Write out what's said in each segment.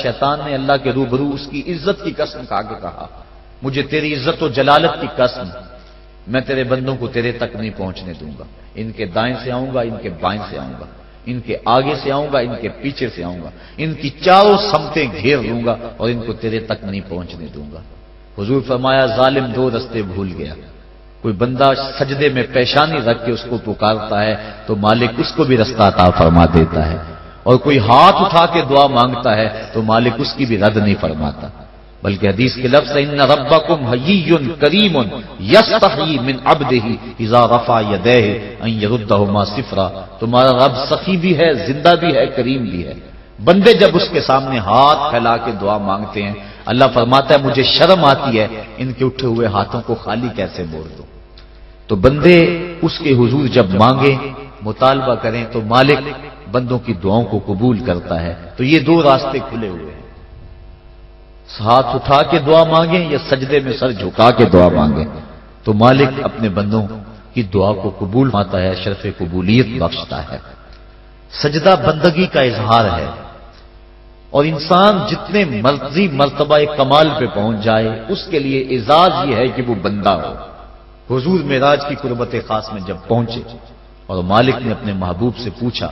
شیطان نے اللہ کے روبرو اس کی عزت کی قسم کھا کے کہا، مجھے تیری عزت و جلالت کی قسم، میں تیرے بندوں کو تیرے تک نہیں پہنچنے دوں گا، ان کے دائیں سے آؤں گا، ان کے بائیں سے آؤں گا، ان کے آگے سے آؤں گا، ان کے پیچھے سے آؤں گا، ان کی چاروں سمتیں گھیر لوں گا اور ان کو تیرے تک نہیں پہنچنے دوں گا۔ حضور فرمایا ظالم دو رستے بھول گیا، کوئی بندہ سجدے میں پیشانی رکھ کے اس کو پکارتا ہے تو مالک اس کو بھی رستہ عطا فرما دیتا ہے، اور کوئی ہاتھ اٹھا کے دعا مانگتا ہے تو مالک اس کی بھی رد نہیں فرماتا، بلکہ حدیث کے لفظ ان ربکم حیی کریم یستحیی من عبدہ اذا رفع یدیہ ان یردہما صفرا، تمہارا رب سخی بھی ہے، زندہ بھی ہے، کریم بھی ہے۔ بندے جب اس کے سامنے ہاتھ پھیلا کے دعا مانگتے ہیں، اللہ فرماتا ہے مجھے شرم آتی ہے ان کے اٹھے ہوئے ہاتھوں کو خالی کیسے موڑ دو۔ تو بندے اس کے حضور جب مانگیں، مطالبہ کریں تو مالک بندوں کی دعاؤں کو قبول کرتا ہے۔ تو یہ دو راستے کھلے ہوئے ہیں، ہاتھ اٹھا کے دعا مانگیں یا سجدے میں سر جھکا کے دعا مانگیں، تو مالک اپنے بندوں کی دعا کو قبول فرماتا ہے، شرف قبولیت بخشتا ہے۔ سجدہ بندگی کا اظہار ہے، اور انسان جتنے مرضی مرتبہ کمال پہ پہنچ جائے اس کے لیے اعزاز یہ ہے کہ وہ بندہ ہو۔ حضور معراج کی قربت خاص میں جب پہنچے اور مالک نے اپنے محبوب سے پوچھا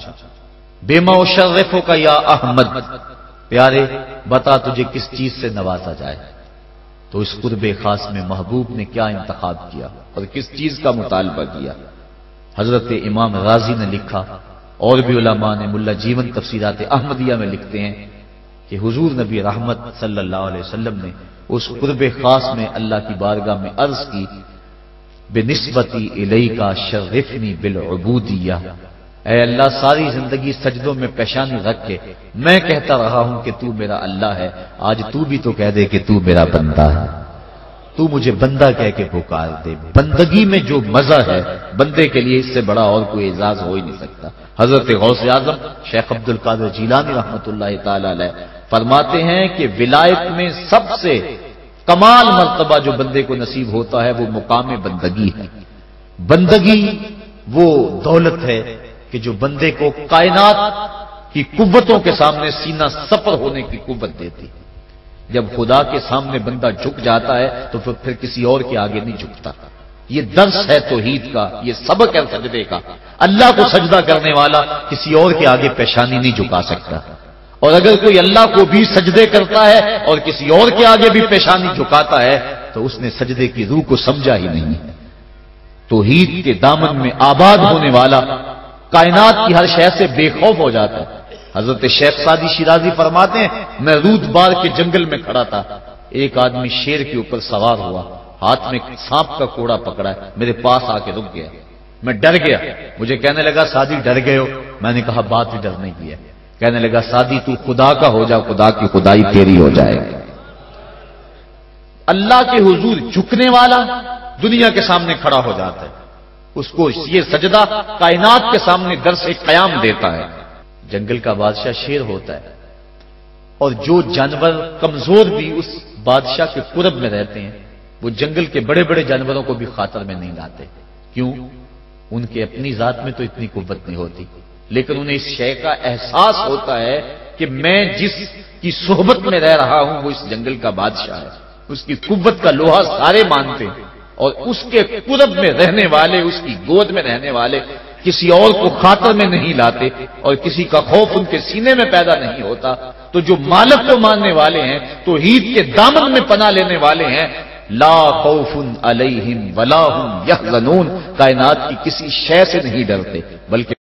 بیما اشرفک یا احمد، پیارے بتا تجھے کس چیز سے نوازا جائے، تو اس قرب خاص میں محبوب نے کیا انتخاب کیا اور کس چیز کا مطالبہ کیا؟ حضرت امام غازی نے لکھا، اور بھی علماء نے، ملا جیون تفسیرات احمدیہ میں لکھتے ہیں کہ حضور نبی رحمت صلی اللہ علیہ وسلم نے اس قرب خاص میں اللہ کی بارگاہ میں عرض کی بنسبتی الیک شرفنی بالعبودیہ، اے اللہ ساری زندگی سجدوں میں پیشانی رکھ کے میں کہتا رہا ہوں کہ تو میرا اللہ ہے، آج تو بھی تو کہہ دے کہ تو میرا بندہ ہے، تو مجھے بندہ کہہ کے پکار دے۔ بندگی میں جو مزہ ہے بندے کے لیے اس سے بڑا اور کوئی اعزاز ہو ہی نہیں سکتا۔ حضرت غوث اعظم شیخ عبد القادر جیلانی رحمۃ اللہ تعالی علیہ فرماتے ہیں کہ ولایت میں سب سے کمال مرتبہ جو بندے کو نصیب ہوتا ہے وہ مقام بندگی ہے۔ بندگی وہ دولت ہے کہ جو بندے کو کائنات کی قوتوں کے سامنے سینہ سپر ہونے کی قوت دیتی ہے۔ جب خدا کے سامنے بندہ جھک جاتا ہے تو پھر کسی اور کے آگے نہیں جھکتا۔ یہ درس ہے توحید کا، یہ سبق ہے سجدے کا۔ اللہ کو سجدہ کرنے والا کسی اور کے آگے پیشانی نہیں جھکا سکتا، اور اگر کوئی اللہ کو بھی سجدے کرتا ہے اور کسی اور کے آگے بھی پیشانی جھکاتا ہے تو اس نے سجدے کی روح کو سمجھا ہی نہیں ہے۔ توحید کے دامن میں آباد ہونے والا کائنات کی ہر شے سے بے خوف ہو جاتا ہے۔ حضرت شیخ سعدی شیرازی فرماتے ہیں میں رود بار کے جنگل میں کھڑا تھا، ایک آدمی شیر کے اوپر سوار ہوا، ہاتھ میں سانپ کا کوڑا پکڑا ہے، میرے پاس آ کے رک گیا، میں ڈر گیا، مجھے کہنے لگا سعدی ڈر گئے ہو؟ میں نے کہا بات ہی ڈرنے کی ہے۔ کہنے لگا سعدی تو خدا کا ہو جا، خدا کی خدائی تیری ہو جائے گی۔ اللہ کے حضور جھکنے والا دنیا کے سامنے کھڑا ہو جاتا ہے، اس کو یہ سجدہ کائنات کے سامنے درس قیام دیتا ہے۔ جنگل کا بادشاہ شیر ہوتا ہے، اور جو جانور کمزور بھی اس بادشاہ کے قرب میں رہتے ہیں وہ جنگل کے بڑے بڑے جانوروں کو بھی خاطر میں نہیں لاتے۔ کیوں؟ ان کے اپنی ذات میں تو اتنی قوت نہیں ہوتی، لیکن انہیں اس شے کا احساس ہوتا ہے کہ میں جس کی صحبت میں رہ رہا ہوں وہ اس جنگل کا بادشاہ ہے، اس کی قوت کا لوہا سارے مانتے ہیں، اور اس کے قرب میں رہنے والے، اس کی گود میں رہنے والے کسی اور کو خاطر میں نہیں لاتے، اور کسی کا خوف ان کے سینے میں پیدا نہیں ہوتا۔ تو جو مالک کو ماننے والے ہیں، توحید کے دامن میں پناہ لینے والے ہیں، لا خوف علیہم ولا هم یحزنون، کائنات کی کسی شے سے نہیں ڈرتے بلکہ